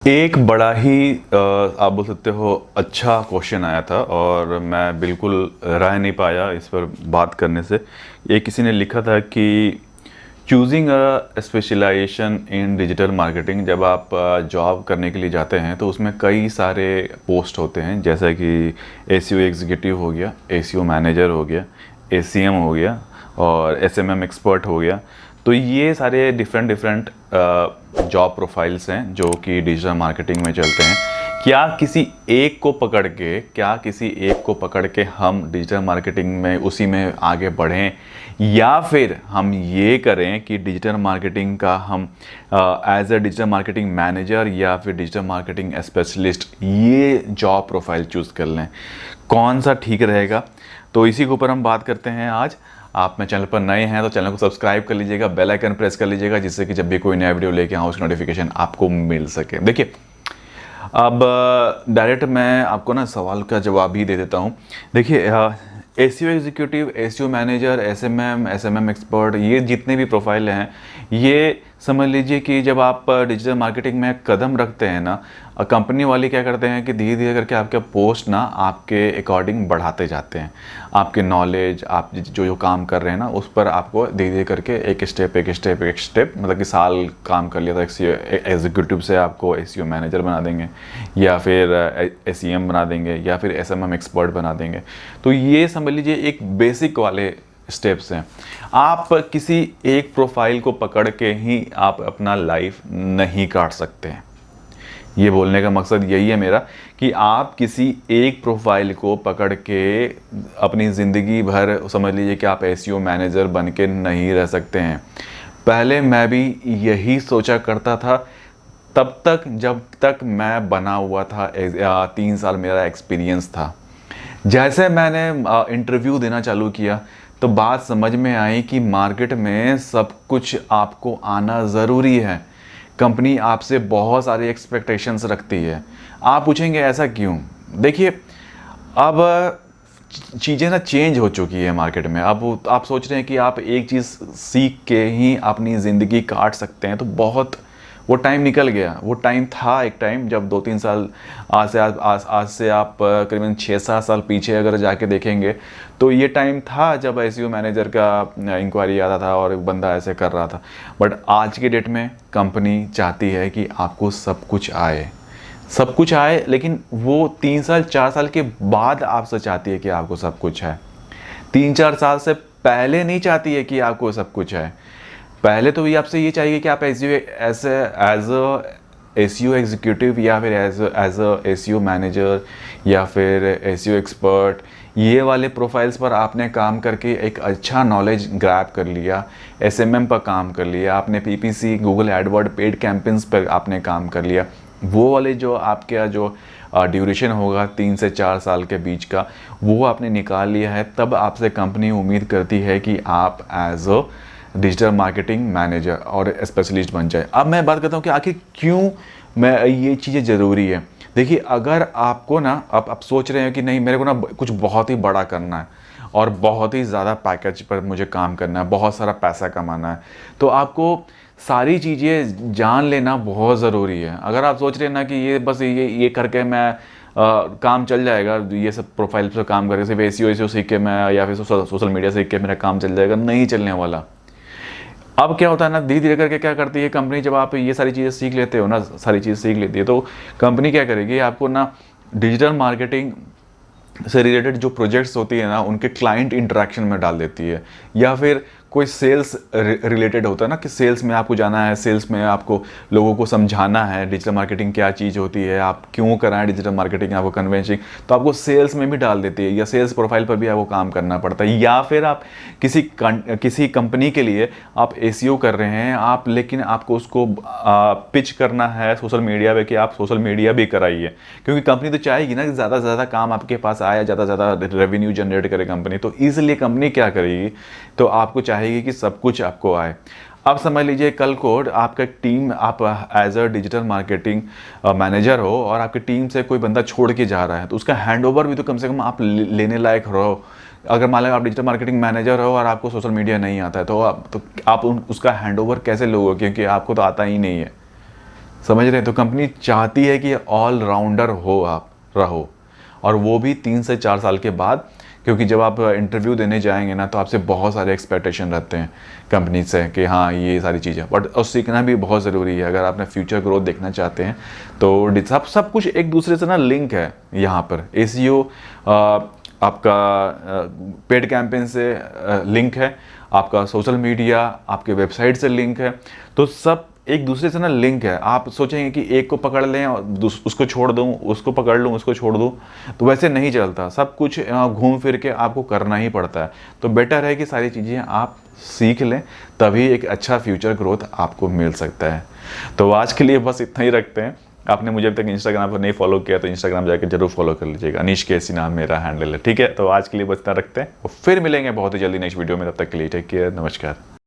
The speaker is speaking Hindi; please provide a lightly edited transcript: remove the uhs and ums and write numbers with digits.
एक बड़ा ही आप बोल सकते हो अच्छा क्वेश्चन आया था और मैं बिल्कुल रह नहीं पाया इस पर बात करने से। ये किसी ने लिखा था कि choosing a specialization in digital marketing, जब आप जॉब करने के लिए जाते हैं तो उसमें कई सारे पोस्ट होते हैं, जैसा कि एसईओ एग्जीक्यूटिव हो गया, एसईओ मैनेजर हो गया, एसीएम हो गया और एसएमएम एक्सपर्ट हो गया। तो ये सारे डिफरेंट डिफरेंट जॉब प्रोफाइल्स हैं जो कि डिजिटल मार्केटिंग में चलते हैं। क्या किसी एक को पकड़ के हम डिजिटल मार्केटिंग में उसी में आगे बढ़ें, या फिर हम ये करें कि डिजिटल मार्केटिंग का हम as a digital marketing manager या फिर डिजिटल मार्केटिंग स्पेशलिस्ट ये जॉब प्रोफाइल चूज़ कर लें, कौन सा ठीक रहेगा? तो इसी के ऊपर हम बात करते हैं आज। आप मेरे चैनल पर नए हैं तो चैनल को सब्सक्राइब कर लीजिएगा, बेल आइकन प्रेस कर लीजिएगा, जिससे कि जब भी कोई नया वीडियो लेके आऊँ उसकी नोटिफिकेशन आपको मिल सके। देखिए, अब डायरेक्ट मैं आपको ना सवाल का जवाब ही दे देता हूँ। देखिए, SEO executive, SEO manager, SMM expert, ये जितने भी प्रोफाइल हैं, ये समझ लीजिए कि जब आप डिजिटल मार्केटिंग में कदम रखते हैं ना, कंपनी वाले क्या करते हैं कि धीरे धीरे करके आपके पोस्ट ना आपके अकॉर्डिंग बढ़ाते जाते हैं। आपके नॉलेज, आप जो जो काम कर रहे हैं ना उस पर आपको धीरे धीरे करके एक स्टेप मतलब कि साल काम कर लिया था एग्जीक्यूटिव से आपको एसईओ मैनेजर बना देंगे, या फिर एसीएम बना देंगे, या फिर एसएमएम एक्सपर्ट बना देंगे। तो ये समझ लीजिए एक बेसिक वाले स्टेप्स हैं। आप किसी एक प्रोफाइल को पकड़ के ही आप अपना लाइफ नहीं काट सकते हैं। ये बोलने का मकसद यही है मेरा कि आप किसी एक प्रोफाइल को पकड़ के अपनी ज़िंदगी भर समझ लीजिए कि आप एसईओ मैनेजर बन के नहीं रह सकते हैं। पहले मैं भी यही सोचा करता था, तब तक जब तक मैं बना हुआ था। 3 साल मेरा एक्सपीरियंस था। जैसे मैंने इंटरव्यू देना चालू किया तो बात समझ में आई कि मार्केट में सब कुछ आपको आना ज़रूरी है। कंपनी आपसे बहुत सारी एक्सपेक्टेशंस रखती है। आप पूछेंगे ऐसा क्यों? देखिए, अब चीज़ें ना चेंज हो चुकी है मार्केट में। अब आप सोच रहे हैं कि आप एक चीज़ सीख के ही अपनी ज़िंदगी काट सकते हैं, तो बहुत वो टाइम निकल गया। वो टाइम था एक टाइम जब 2-3 साल आज से आप करीबन 6-7 साल पीछे अगर जाके देखेंगे तो ये टाइम था जब एसईओ मैनेजर का इंक्वायरी आता था और एक बंदा ऐसे कर रहा था। बट आज के डेट में कंपनी चाहती है कि आपको सब कुछ आए, लेकिन वो 3 साल 4 साल के बाद आपसे चाहती है कि आपको सब कुछ है। 3-4 साल से पहले नहीं चाहती है कि आपको सब कुछ है। पहले तो ये आपसे ये चाहिए कि आप एज अ एसईओ एग्जीक्यूटिव या फिर एज अ एसईओ मैनेजर या फिर एसईओ एक्सपर्ट, ये वाले प्रोफाइल्स पर आपने काम करके एक अच्छा नॉलेज ग्रैब कर लिया, एसएमएम पर काम कर लिया, आपने PPC, Google Edward, paid campaigns पर आपने काम कर लिया। वो वाले जो आपका जो ड्यूरेशन होगा 3 से 4 साल के बीच का, वो आपने निकाल लिया है, तब आपसे कंपनी उम्मीद करती है कि आप as a digital marketing manager और स्पेशलिस्ट बन जाए। अब मैं बात करता हूँ कि आखिर क्यों मैं ये चीज़ें ज़रूरी है। देखिए, अगर आपको ना आप सोच रहे हैं कि नहीं, मेरे को ना कुछ बहुत ही बड़ा करना है और बहुत ही ज़्यादा पैकेज पर मुझे काम करना है, बहुत सारा पैसा कमाना है, तो आपको सारी चीज़ें जान लेना बहुत ज़रूरी है। अगर आप सोच रहे हैं ना कि ये बस ये करके मैं काम चल जाएगा, ये सब प्रोफाइल पर काम करके सिर्फ एसईओ सीख के मैं या फिर सोशल मीडिया सीख के मेरा काम चल जाएगा, नहीं चलने वाला। अब क्या होता है ना, धीरे धीरे करके क्या करती है कंपनी, जब आप ये सारी चीज़ें सीख लेते हो ना, सारी चीज़ सीख लेती है, तो कंपनी क्या करेगी, आपको ना डिजिटल मार्केटिंग से रिलेटेड जो प्रोजेक्ट्स होती है ना उनके क्लाइंट इंटरेक्शन में डाल देती है। या फिर कोई सेल्स रिलेटेड होता है ना कि सेल्स में आपको जाना है, सेल्स में आपको लोगों को समझाना है डिजिटल मार्केटिंग क्या चीज़ होती है, आप क्यों कराएं डिजिटल मार्केटिंग, आपको कन्वेंसिंग, तो आपको सेल्स में भी डाल देती है, या सेल्स प्रोफाइल पर भी आपको काम करना पड़ता है। या फिर आप किसी कंपनी के लिए आप एसईओ कर रहे हैं आप, लेकिन आपको उसको पिच करना है सोशल मीडिया पे कि आप सोशल मीडिया भी कराइए, क्योंकि कंपनी तो चाहेगी ना कि ज़्यादा से ज़्यादा काम आपके पास आया, ज़्यादा से ज़्यादा रेवेन्यू जनरेट करे कंपनी। तो इसलिए कंपनी क्या करेगी, तो आपको चाहेगी कि सब कुछ आपको आए। अब समझ लीजिए कल को आपका टीम, आप as a digital marketing manager हो और आपकी टीम से कोई बंदा छोड़ के जा रहा है, तो उसका हैंडओवर भी तो कम से कम आप लेने लायक रहो। अगर मान लो आप डिजिटल मार्केटिंग मैनेजर हो और आपको सोशल मीडिया नहीं आता है, तो आप उसका हैंडओवर कैसे लोगे, क्योंकि आपको तो आता ही नहीं है। समझ रहे हैं? तो कंपनी चाहती है कि ऑलराउंडर हो, आप रहो, और वो भी 3 से 4 साल के बाद, क्योंकि जब आप इंटरव्यू देने जाएंगे ना तो आपसे बहुत सारे एक्सपेक्टेशन रहते हैं कंपनी से कि हाँ ये सारी चीज़ें, बट और सीखना भी बहुत ज़रूरी है अगर आपने फ्यूचर ग्रोथ देखना चाहते हैं। तो सब कुछ एक दूसरे से ना लिंक है यहाँ पर। एसईओ आपका पेड कैंपेन से लिंक है, आपका सोशल मीडिया आपके वेबसाइट से लिंक है, तो सब एक दूसरे से ना लिंक है। आप सोचेंगे कि एक को पकड़ लें और उसको छोड़ दूं, उसको पकड़ लूं, उसको छोड़ दूं, तो वैसे नहीं चलता। सब कुछ घूम फिर के आपको करना ही पड़ता है। तो बेटर है कि सारी चीज़ें आप सीख लें, तभी एक अच्छा फ्यूचर ग्रोथ आपको मिल सकता है। तो आज के लिए बस इतना ही रखते हैं। आपने मुझे अभी तक इंस्टाग्राम पर नहीं फॉलो किया तो इंस्टाग्राम जाकर जरूर फॉलो कर लीजिएगा। अनीश केसी नाम मेरा हैंडल है, ठीक है? तो आज के लिए बस इतना रखते हैं और फिर मिलेंगे बहुत ही जल्दी नेक्स्ट वीडियो में। तब तक के लिए टेक केयर, नमस्कार।